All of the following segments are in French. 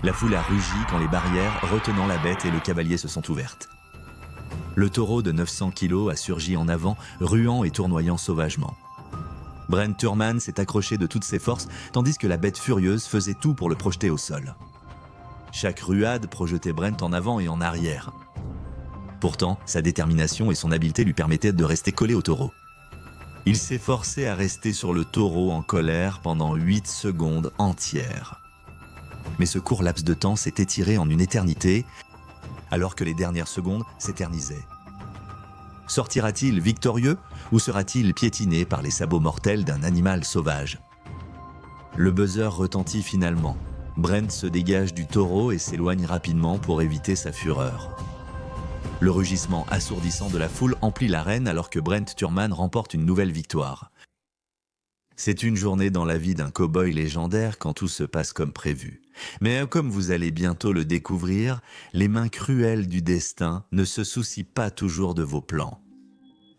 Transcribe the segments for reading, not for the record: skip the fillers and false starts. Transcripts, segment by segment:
La foule a rugi quand les barrières retenant la bête et le cavalier se sont ouvertes. Le taureau de 900 kilos a surgi en avant, ruant et tournoyant sauvagement. Brent Turman s'est accroché de toutes ses forces, tandis que la bête furieuse faisait tout pour le projeter au sol. Chaque ruade projetait Brent en avant et en arrière. Pourtant, sa détermination et son habileté lui permettaient de rester collé au taureau. Il s'est forcé à rester sur le taureau en colère pendant 8 secondes entières. Mais ce court laps de temps s'est étiré en une éternité, alors que les dernières secondes s'éternisaient. Sortira-t-il victorieux ou sera-t-il piétiné par les sabots mortels d'un animal sauvage? Le buzzer retentit finalement. Brent se dégage du taureau et s'éloigne rapidement pour éviter sa fureur. Le rugissement assourdissant de la foule emplit l'arène alors que Brent Turman remporte une nouvelle victoire. C'est une journée dans la vie d'un cow-boy légendaire quand tout se passe comme prévu. Mais comme vous allez bientôt le découvrir, les mains cruelles du destin ne se soucient pas toujours de vos plans.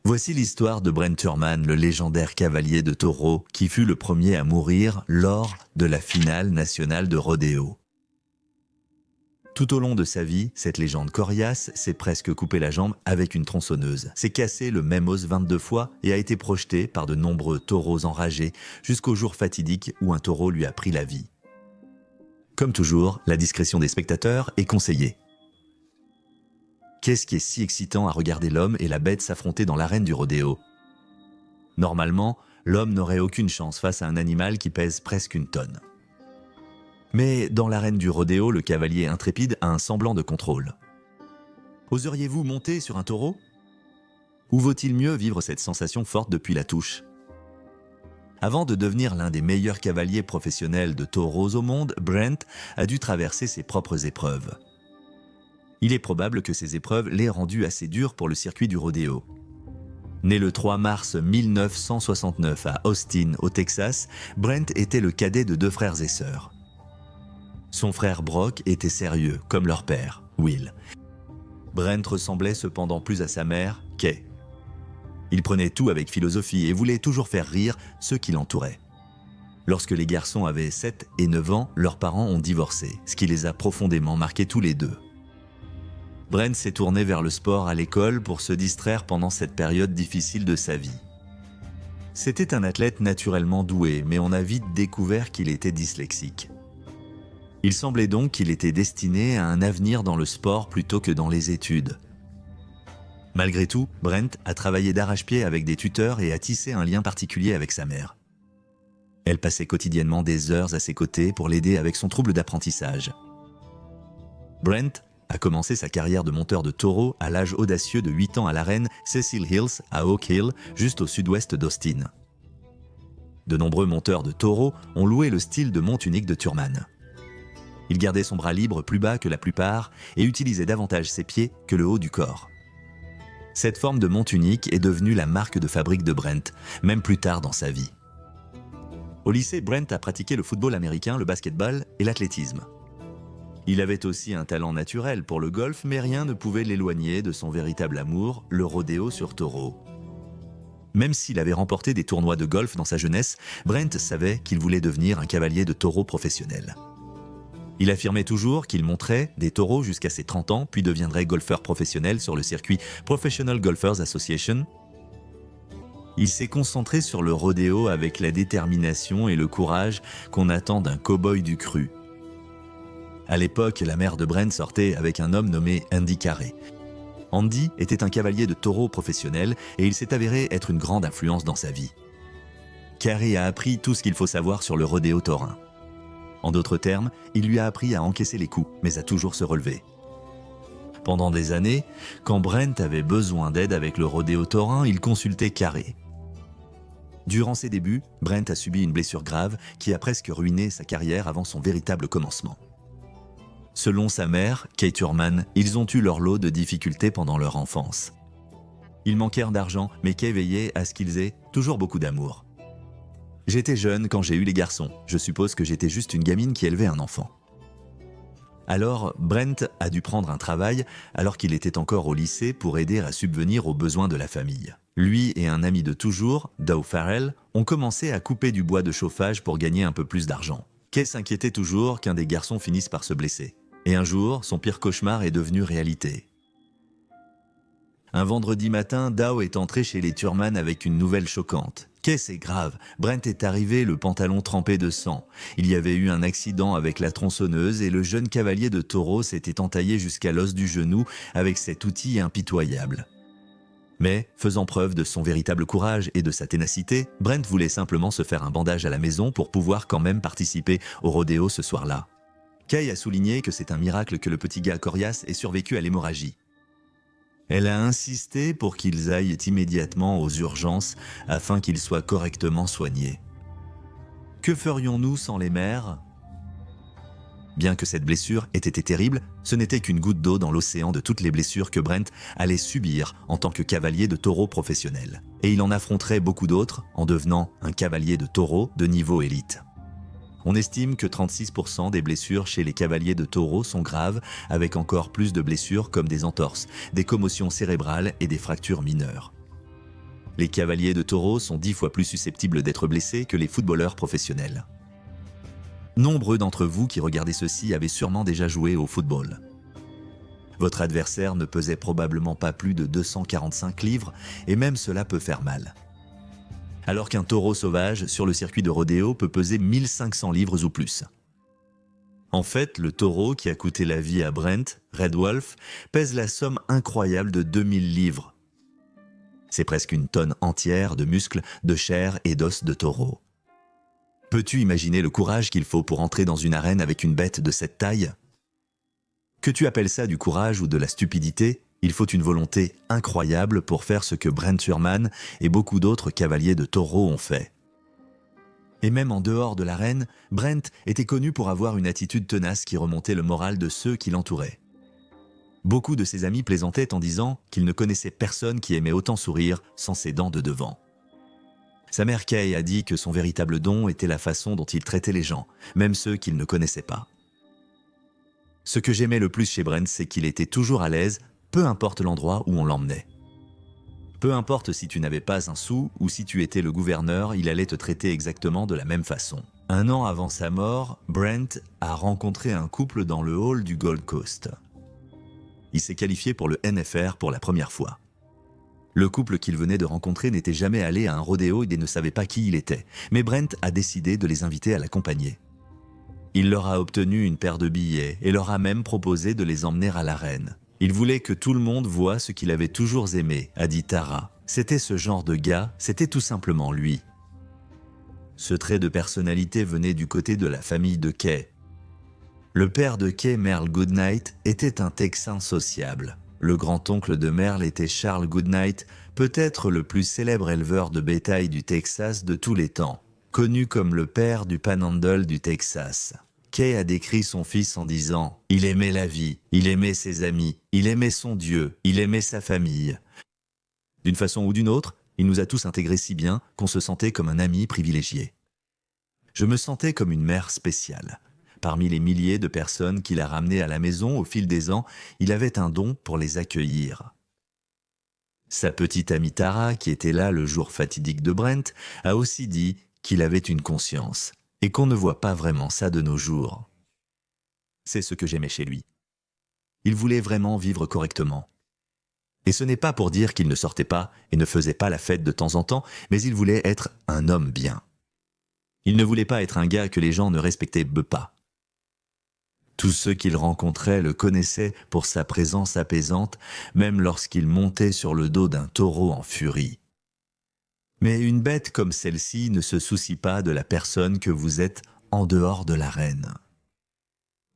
Voici l'histoire de Brent Turman, le légendaire cavalier de taureau qui fut le premier à mourir lors de la finale nationale de rodéo. Tout au long de sa vie, cette légende coriace s'est presque coupé la jambe avec une tronçonneuse, s'est cassé le même os 22 fois et a été projeté par de nombreux taureaux enragés jusqu'au jour fatidique où un taureau lui a pris la vie. Comme toujours, la discrétion des spectateurs est conseillée. Qu'est-ce qui est si excitant à regarder l'homme et la bête s'affronter dans l'arène du rodéo? Normalement, l'homme n'aurait aucune chance face à un animal qui pèse presque une tonne. Mais dans l'arène du rodéo, le cavalier intrépide a un semblant de contrôle. Oseriez-vous monter sur un taureau? Ou vaut-il mieux vivre cette sensation forte depuis la touche? Avant de devenir l'un des meilleurs cavaliers professionnels de taureaux au monde, Brent a dû traverser ses propres épreuves. Il est probable que ces épreuves l'aient rendu assez dur pour le circuit du rodéo. Né le 3 mars 1969 à Austin, au Texas, Brent était le cadet de 2 frères et sœurs. Son frère Brock était sérieux, comme leur père, Will. Brent ressemblait cependant plus à sa mère, Kay. Il prenait tout avec philosophie et voulait toujours faire rire ceux qui l'entouraient. Lorsque les garçons avaient 7 et 9 ans, leurs parents ont divorcé, ce qui les a profondément marqués tous les deux. Brent s'est tourné vers le sport à l'école pour se distraire pendant cette période difficile de sa vie. C'était un athlète naturellement doué, mais on a vite découvert qu'il était dyslexique. Il semblait donc qu'il était destiné à un avenir dans le sport plutôt que dans les études. Malgré tout, Brent a travaillé d'arrache-pied avec des tuteurs et a tissé un lien particulier avec sa mère. Elle passait quotidiennement des heures à ses côtés pour l'aider avec son trouble d'apprentissage. Brent a commencé sa carrière de monteur de taureau à l'âge audacieux de 8 ans à l'arène Cecil Hills à Oak Hill, juste au sud-ouest d'Austin. De nombreux monteurs de taureaux ont loué le style de monte unique de Turman. Il gardait son bras libre plus bas que la plupart et utilisait davantage ses pieds que le haut du corps. Cette forme de monte unique est devenue la marque de fabrique de Brent, même plus tard dans sa vie. Au lycée, Brent a pratiqué le football américain, le basketball et l'athlétisme. Il avait aussi un talent naturel pour le golf, mais rien ne pouvait l'éloigner de son véritable amour, le rodéo sur taureau. Même s'il avait remporté des tournois de golf dans sa jeunesse, Brent savait qu'il voulait devenir un cavalier de taureau professionnel. Il affirmait toujours qu'il monterait des taureaux jusqu'à ses 30 ans, puis deviendrait golfeur professionnel sur le circuit Professional Golfers Association. Il s'est concentré sur le rodéo avec la détermination et le courage qu'on attend d'un cow-boy du cru. À l'époque, la mère de Brent sortait avec un homme nommé Andy Carey. Andy était un cavalier de taureau professionnel et il s'est avéré être une grande influence dans sa vie. Carey a appris tout ce qu'il faut savoir sur le rodéo taurin. En d'autres termes, il lui a appris à encaisser les coups, mais à toujours se relever. Pendant des années, quand Brent avait besoin d'aide avec le rodéo taurin, il consultait Carey. Durant ses débuts, Brent a subi une blessure grave qui a presque ruiné sa carrière avant son véritable commencement. Selon sa mère, Kay Turman, ils ont eu leur lot de difficultés pendant leur enfance. Ils manquèrent d'argent, mais Kay veillait à ce qu'ils aient toujours beaucoup d'amour. J'étais jeune quand j'ai eu les garçons. Je suppose que j'étais juste une gamine qui élevait un enfant. Alors, Brent a dû prendre un travail alors qu'il était encore au lycée pour aider à subvenir aux besoins de la famille. Lui et un ami de toujours, Dow Farrell, ont commencé à couper du bois de chauffage pour gagner un peu plus d'argent. Kay s'inquiétait toujours qu'un des garçons finisse par se blesser. Et un jour, son pire cauchemar est devenu réalité. Un vendredi matin, Dow est entré chez les Thurman avec une nouvelle choquante. Kay, c'est grave. Brent est arrivé, le pantalon trempé de sang. Il y avait eu un accident avec la tronçonneuse et le jeune cavalier de taureau s'était entaillé jusqu'à l'os du genou avec cet outil impitoyable. Mais, faisant preuve de son véritable courage et de sa ténacité, Brent voulait simplement se faire un bandage à la maison pour pouvoir quand même participer au rodéo ce soir-là. Kay a souligné que c'est un miracle que le petit gars coriace ait survécu à l'hémorragie. Elle a insisté pour qu'ils aillent immédiatement aux urgences afin qu'il soit correctement soigné. Que ferions-nous sans les mères ? Bien que cette blessure ait été terrible, ce n'était qu'une goutte d'eau dans l'océan de toutes les blessures que Brent allait subir en tant que cavalier de taureau professionnel. Et il en affronterait beaucoup d'autres en devenant un cavalier de taureau de niveau élite. On estime que 36% des blessures chez les cavaliers de taureau sont graves, avec encore plus de blessures comme des entorses, des commotions cérébrales et des fractures mineures. Les cavaliers de taureau sont 10 fois plus susceptibles d'être blessés que les footballeurs professionnels. Nombreux d'entre vous qui regardez ceci avaient sûrement déjà joué au football. Votre adversaire ne pesait probablement pas plus de 245 livres et même cela peut faire mal. Alors qu'un taureau sauvage sur le circuit de rodéo peut peser 1500 livres ou plus. En fait, le taureau qui a coûté la vie à Brent, Red Wolf, pèse la somme incroyable de 2000 livres. C'est presque une tonne entière de muscles, de chair et d'os de taureau. Peux-tu imaginer le courage qu'il faut pour entrer dans une arène avec une bête de cette taille ? Que tu appelles ça du courage ou de la stupidité, il faut une volonté incroyable pour faire ce que Brent Thurman et beaucoup d'autres cavaliers de taureau ont fait. Et même en dehors de l'arène, Brent était connu pour avoir une attitude tenace qui remontait le moral de ceux qui l'entouraient. Beaucoup de ses amis plaisantaient en disant qu'il ne connaissait personne qui aimait autant sourire sans ses dents de devant. Sa mère Kay a dit que son véritable don était la façon dont il traitait les gens, même ceux qu'il ne connaissait pas. Ce que j'aimais le plus chez Brent, c'est qu'il était toujours à l'aise, peu importe l'endroit où on l'emmenait. Peu importe si tu n'avais pas un sou ou si tu étais le gouverneur, il allait te traiter exactement de la même façon. Un an avant sa mort, Brent a rencontré un couple dans le hall du Gold Coast. Il s'est qualifié pour le NFR pour la première fois. Le couple qu'il venait de rencontrer n'était jamais allé à un rodéo et ne savait pas qui il était, mais Brent a décidé de les inviter à l'accompagner. Il leur a obtenu une paire de billets et leur a même proposé de les emmener à l'arène. Il voulait que tout le monde voie ce qu'il avait toujours aimé, a dit Tara. C'était ce genre de gars, c'était tout simplement lui. Ce trait de personnalité venait du côté de la famille de Kay. Le père de Kay, Merle Goodnight, était un Texan sociable. Le grand-oncle de Merle était Charles Goodnight, peut-être le plus célèbre éleveur de bétail du Texas de tous les temps, connu comme le père du Panhandle du Texas. Kay a décrit son fils en disant « Il aimait la vie, il aimait ses amis, il aimait son Dieu, il aimait sa famille. » D'une façon ou d'une autre, il nous a tous intégrés si bien qu'on se sentait comme un ami privilégié. Je me sentais comme une mère spéciale. Parmi les milliers de personnes qu'il a ramenées à la maison au fil des ans, il avait un don pour les accueillir. Sa petite amie Tara, qui était là le jour fatidique de Brent, a aussi dit qu'il avait une conscience. Et qu'on ne voit pas vraiment ça de nos jours. C'est ce que j'aimais chez lui. Il voulait vraiment vivre correctement. Et ce n'est pas pour dire qu'il ne sortait pas et ne faisait pas la fête de temps en temps, mais il voulait être un homme bien. Il ne voulait pas être un gars que les gens ne respectaient pas. Tous ceux qu'il rencontrait le connaissaient pour sa présence apaisante, même lorsqu'il montait sur le dos d'un taureau en furie. Mais une bête comme celle-ci ne se soucie pas de la personne que vous êtes en dehors de l'arène.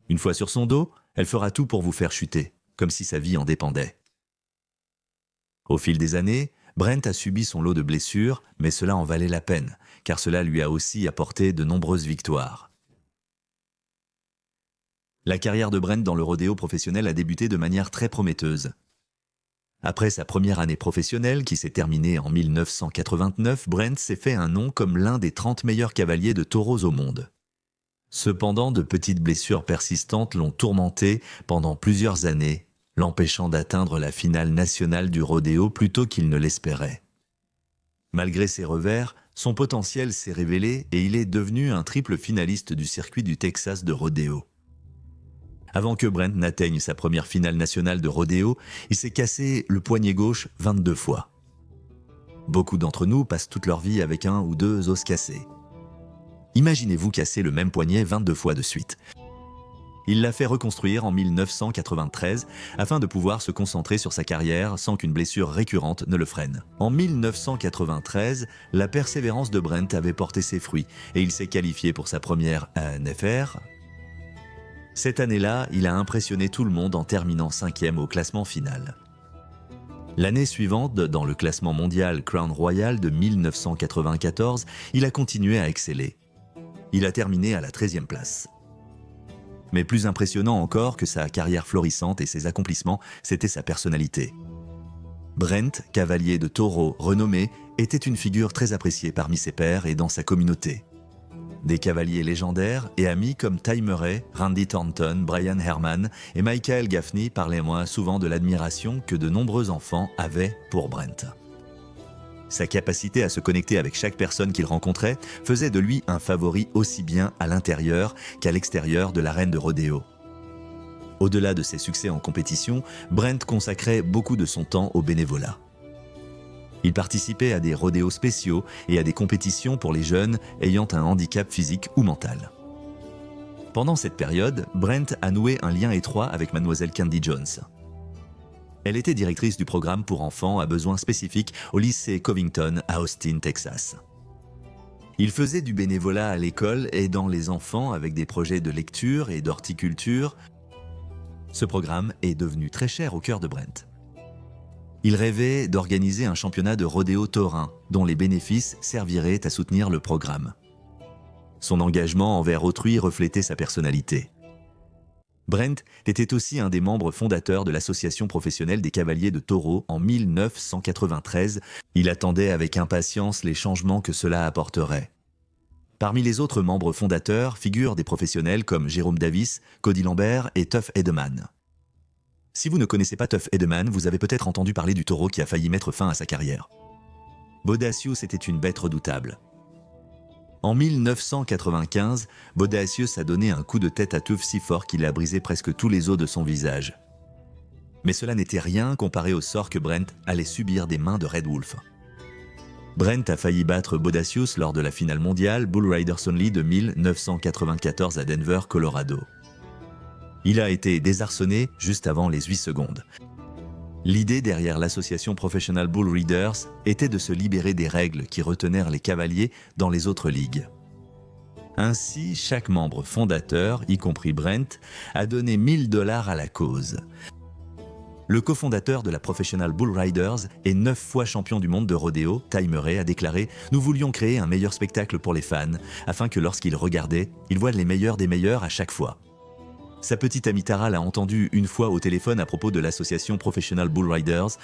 Une fois sur son dos, elle fera tout pour vous faire chuter, comme si sa vie en dépendait. Au fil des années, Brent a subi son lot de blessures, mais cela en valait la peine, car cela lui a aussi apporté de nombreuses victoires. La carrière de Brent dans le rodéo professionnel a débuté de manière très prometteuse. Après sa première année professionnelle, qui s'est terminée en 1989, Brent s'est fait un nom comme l'un des 30 meilleurs cavaliers de taureaux au monde. Cependant, de petites blessures persistantes l'ont tourmenté pendant plusieurs années, l'empêchant d'atteindre la finale nationale du rodéo plus tôt qu'il ne l'espérait. Malgré ses revers, son potentiel s'est révélé et il est devenu un triple finaliste du circuit du Texas de rodéo. Avant que Brent n'atteigne sa première finale nationale de rodéo, il s'est cassé le poignet gauche 22 fois. Beaucoup d'entre nous passent toute leur vie avec un ou deux os cassés. Imaginez-vous casser le même poignet 22 fois de suite. Il l'a fait reconstruire en 1993 afin de pouvoir se concentrer sur sa carrière sans qu'une blessure récurrente ne le freine. En 1993, la persévérance de Brent avait porté ses fruits et il s'est qualifié pour sa première ANFR. Cette année-là, il a impressionné tout le monde en terminant 5e au classement final. L'année suivante, dans le classement mondial Crown Royal de 1994, il a continué à exceller. Il a terminé à la 13e place. Mais plus impressionnant encore que sa carrière florissante et ses accomplissements, c'était sa personnalité. Brent, cavalier de taureau renommé, était une figure très appréciée parmi ses pairs et dans sa communauté. Des cavaliers légendaires et amis comme Ty Murray, Randy Thornton, Brian Herman et Michael Gaffney parlaient moins souvent de l'admiration que de nombreux enfants avaient pour Brent. Sa capacité à se connecter avec chaque personne qu'il rencontrait faisait de lui un favori aussi bien à l'intérieur qu'à l'extérieur de l'arène de rodéo. Au-delà de ses succès en compétition, Brent consacrait beaucoup de son temps au bénévolat. Il participait à des rodéos spéciaux et à des compétitions pour les jeunes ayant un handicap physique ou mental. Pendant cette période, Brent a noué un lien étroit avec Mademoiselle Candy Jones. Elle était directrice du programme pour enfants à besoins spécifiques au lycée Covington à Austin, Texas. Il faisait du bénévolat à l'école aidant les enfants avec des projets de lecture et d'horticulture. Ce programme est devenu très cher au cœur de Brent. Il rêvait d'organiser un championnat de rodéo taurin dont les bénéfices serviraient à soutenir le programme. Son engagement envers autrui reflétait sa personnalité. Brent était aussi un des membres fondateurs de l'association professionnelle des cavaliers de taureau en 1993. Il attendait avec impatience les changements que cela apporterait. Parmi les autres membres fondateurs figurent des professionnels comme Jérôme Davis, Cody Lambert et Tuff Hedeman. Si vous ne connaissez pas Tuff Hedeman, vous avez peut-être entendu parler du taureau qui a failli mettre fin à sa carrière. Bodacius était une bête redoutable. En 1995, Bodacius a donné un coup de tête à Tuff si fort qu'il a brisé presque tous les os de son visage. Mais cela n'était rien comparé au sort que Brent allait subir des mains de Red Wolf. Brent a failli battre Bodacius lors de la finale mondiale Bull Riders Only de 1994 à Denver, Colorado. Il a été désarçonné juste avant les 8 secondes. L'idée derrière l'association Professional Bull Riders était de se libérer des règles qui retenaient les cavaliers dans les autres ligues. Ainsi, chaque membre fondateur, y compris Brent, a donné $1000 à la cause. Le cofondateur de la Professional Bull Riders et 9 fois champion du monde de rodéo, Ty Murray, a déclaré « Nous voulions créer un meilleur spectacle pour les fans, afin que lorsqu'ils regardaient, ils voient les meilleurs des meilleurs à chaque fois. » Sa petite amie Tara l'a entendu une fois au téléphone à propos de l'association Professional Bull Riders.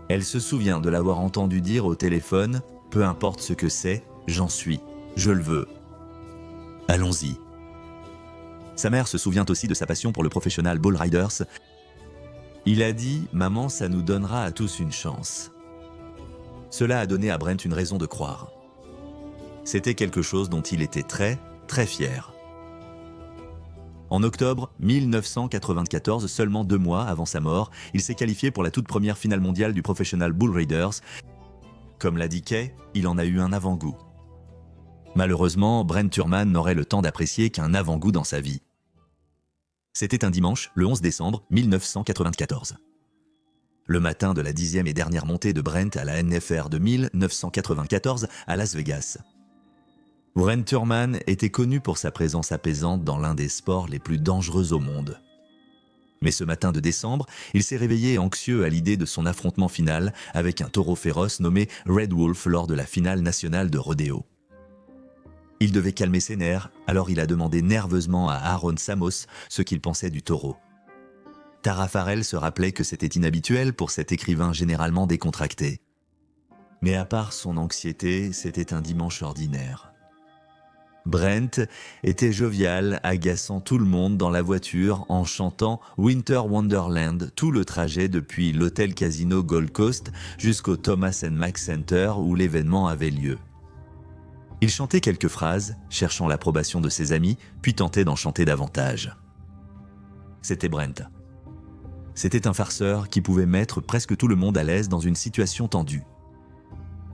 Elle se souvient de l'avoir entendu dire au téléphone « Peu importe ce que c'est, j'en suis, je le veux. Allons-y. » Sa mère se souvient aussi de sa passion pour le Professional Bull Riders. Il a dit « Maman, ça nous donnera à tous une chance. » Cela a donné à Brent une raison de croire. C'était quelque chose dont il était très, très fier. En octobre 1994, seulement 2 mois avant sa mort, il s'est qualifié pour la toute première finale mondiale du Professional Bull Riders. Comme l'a dit Kay, il en a eu un avant-goût. Malheureusement, Brent Turman n'aurait le temps d'apprécier qu'un avant-goût dans sa vie. C'était un dimanche, le 11 décembre 1994. Le matin de la 10e et dernière montée de Brent à la NFR de 1994 à Las Vegas. Brent Turman était connu pour sa présence apaisante dans l'un des sports les plus dangereux au monde. Mais ce matin de décembre, il s'est réveillé anxieux à l'idée de son affrontement final avec un taureau féroce nommé Red Wolf lors de la finale nationale de rodéo. Il devait calmer ses nerfs, alors il a demandé nerveusement à Aaron Samos ce qu'il pensait du taureau. Tara Farrell se rappelait que c'était inhabituel pour cet écrivain généralement décontracté. Mais à part son anxiété, c'était un dimanche ordinaire. Brent était jovial, agaçant tout le monde dans la voiture en chantant Winter Wonderland tout le trajet depuis l'hôtel Casino Gold Coast jusqu'au Thomas & Mack Center où l'événement avait lieu. Il chantait quelques phrases, cherchant l'approbation de ses amis, puis tentait d'en chanter davantage. C'était Brent. C'était un farceur qui pouvait mettre presque tout le monde à l'aise dans une situation tendue.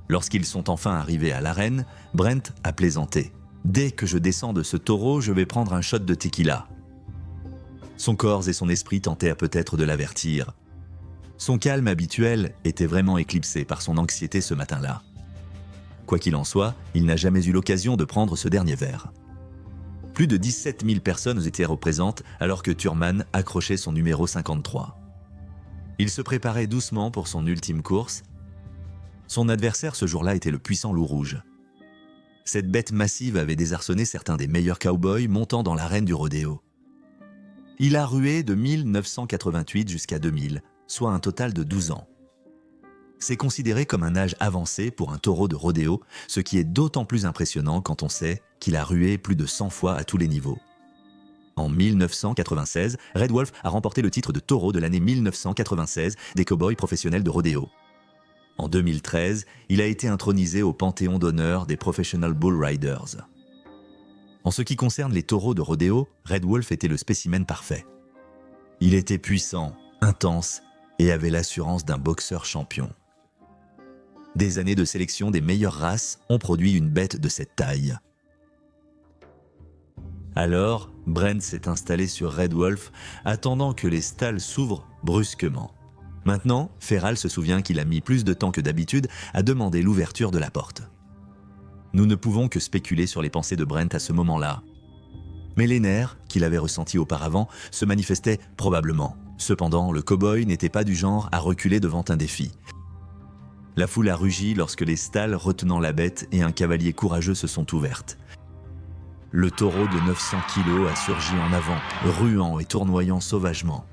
Lorsqu'ils sont enfin arrivés à l'arène, Brent a plaisanté. « Dès que je descends de ce taureau, je vais prendre un shot de tequila. » Son corps et son esprit tentaient peut-être de l'avertir. Son calme habituel était vraiment éclipsé par son anxiété ce matin-là. Quoi qu'il en soit, il n'a jamais eu l'occasion de prendre ce dernier verre. Plus de 17 000 personnes étaient représentées alors que Thurman accrochait son numéro 53. Il se préparait doucement pour son ultime course. Son adversaire ce jour-là était le puissant loup rouge. Cette bête massive avait désarçonné certains des meilleurs cow-boys montant dans l'arène du rodéo. Il a rué de 1988 jusqu'à 2000, soit un total de 12 ans. C'est considéré comme un âge avancé pour un taureau de rodéo, ce qui est d'autant plus impressionnant quand on sait qu'il a rué plus de 100 fois à tous les niveaux. En 1996, Red Wolf a remporté le titre de taureau de l'année 1996 des cow-boys professionnels de rodéo. En 2013, il a été intronisé au panthéon d'honneur des Professional Bull Riders. En ce qui concerne les taureaux de rodéo, Red Wolf était le spécimen parfait. Il était puissant, intense et avait l'assurance d'un boxeur champion. Des années de sélection des meilleures races ont produit une bête de cette taille. Alors, Brent s'est installé sur Red Wolf, attendant que les stalles s'ouvrent brusquement. Maintenant, Feral se souvient qu'il a mis plus de temps que d'habitude à demander l'ouverture de la porte. Nous ne pouvons que spéculer sur les pensées de Brent à ce moment-là. Mais les nerfs qu'il avait ressentis auparavant se manifestaient probablement. Cependant, le cow-boy n'était pas du genre à reculer devant un défi. La foule a rugi lorsque les stalles retenant la bête et un cavalier courageux se sont ouvertes. Le taureau de 900 kilos a surgi en avant, ruant et tournoyant sauvagement.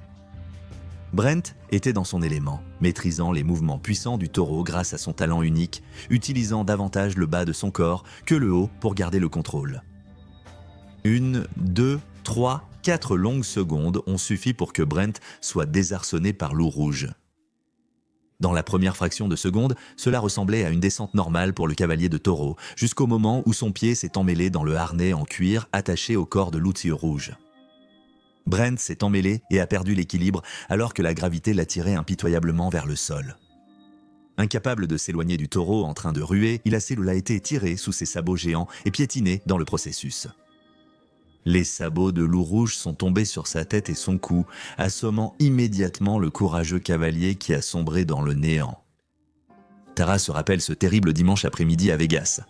Brent était dans son élément, maîtrisant les mouvements puissants du taureau grâce à son talent unique, utilisant davantage le bas de son corps que le haut pour garder le contrôle. 1, 2, 3, 4 longues secondes ont suffi pour que Brent soit désarçonné par loup rouge. Dans la première fraction de seconde, cela ressemblait à une descente normale pour le cavalier de taureau, jusqu'au moment où son pied s'est emmêlé dans le harnais en cuir attaché au corps de l'outil rouge. Brent s'est emmêlé et a perdu l'équilibre alors que la gravité l'attirait impitoyablement vers le sol. Incapable de s'éloigner du taureau en train de ruer, il a été tiré sous ses sabots géants et piétiné dans le processus. Les sabots de loup rouge sont tombés sur sa tête et son cou, assommant immédiatement le courageux cavalier qui a sombré dans le néant. Tara se rappelle ce terrible dimanche après-midi à Vegas.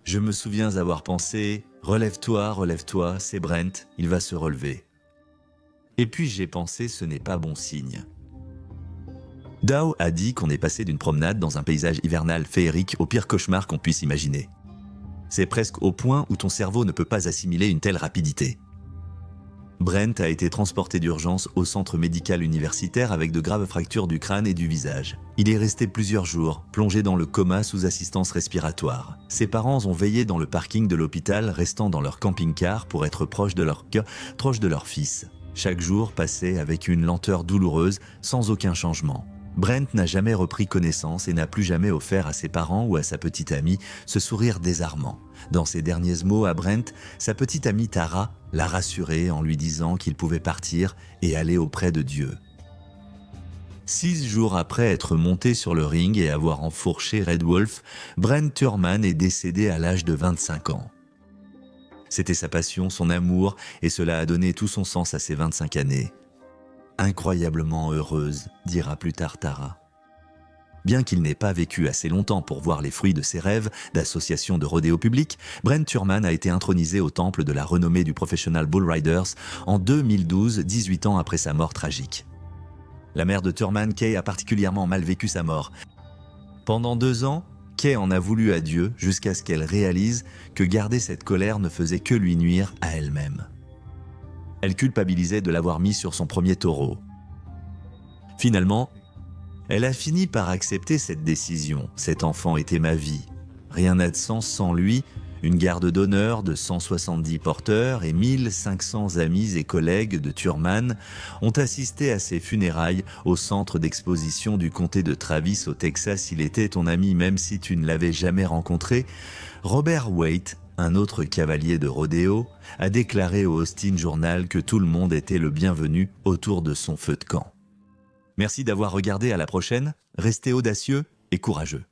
Je me souviens avoir pensé « Relève-toi, relève-toi, c'est Brent, il va se relever. » Et puis j'ai pensé « Ce n'est pas bon signe. » Dow a dit qu'on est passé d'une promenade dans un paysage hivernal féerique au pire cauchemar qu'on puisse imaginer. C'est presque au point où ton cerveau ne peut pas assimiler une telle rapidité. Brent a été transporté d'urgence au centre médical universitaire avec de graves fractures du crâne et du visage. Il est resté plusieurs jours, plongé dans le coma sous assistance respiratoire. Ses parents ont veillé dans le parking de l'hôpital, restant dans leur camping-car pour être proches de leur fils. Chaque jour passait avec une lenteur douloureuse, sans aucun changement. Brent n'a jamais repris connaissance et n'a plus jamais offert à ses parents ou à sa petite amie ce sourire désarmant. Dans ses derniers mots à Brent, sa petite amie Tara l'a rassuré en lui disant qu'il pouvait partir et aller auprès de Dieu. 6 jours après être monté sur le ring et avoir enfourché Red Wolf, Brent Thurman est décédé à l'âge de 25 ans. C'était sa passion, son amour, et cela a donné tout son sens à ses 25 années. Incroyablement heureuse, dira plus tard Tara. Bien qu'il n'ait pas vécu assez longtemps pour voir les fruits de ses rêves d'association de rodéo public, Brent Thurman a été intronisé au temple de la renommée du Professional Bull Riders en 2012, 18 ans après sa mort tragique. La mère de Thurman, Kay, a particulièrement mal vécu sa mort. Pendant 2 ans, Kay en a voulu à Dieu jusqu'à ce qu'elle réalise que garder cette colère ne faisait que lui nuire à elle-même. Elle culpabilisait de l'avoir mis sur son premier taureau. Finalement, elle a fini par accepter cette décision. Cet enfant était ma vie. Rien n'a de sens sans lui. Une garde d'honneur de 170 porteurs et 1500 amis et collègues de Thurman ont assisté à ses funérailles au centre d'exposition du comté de Travis au Texas. Il était ton ami même si tu ne l'avais jamais rencontré. Robert Waite, un autre cavalier de rodéo, a déclaré au Austin Journal que tout le monde était le bienvenu autour de son feu de camp. Merci d'avoir regardé, à la prochaine, restez audacieux et courageux.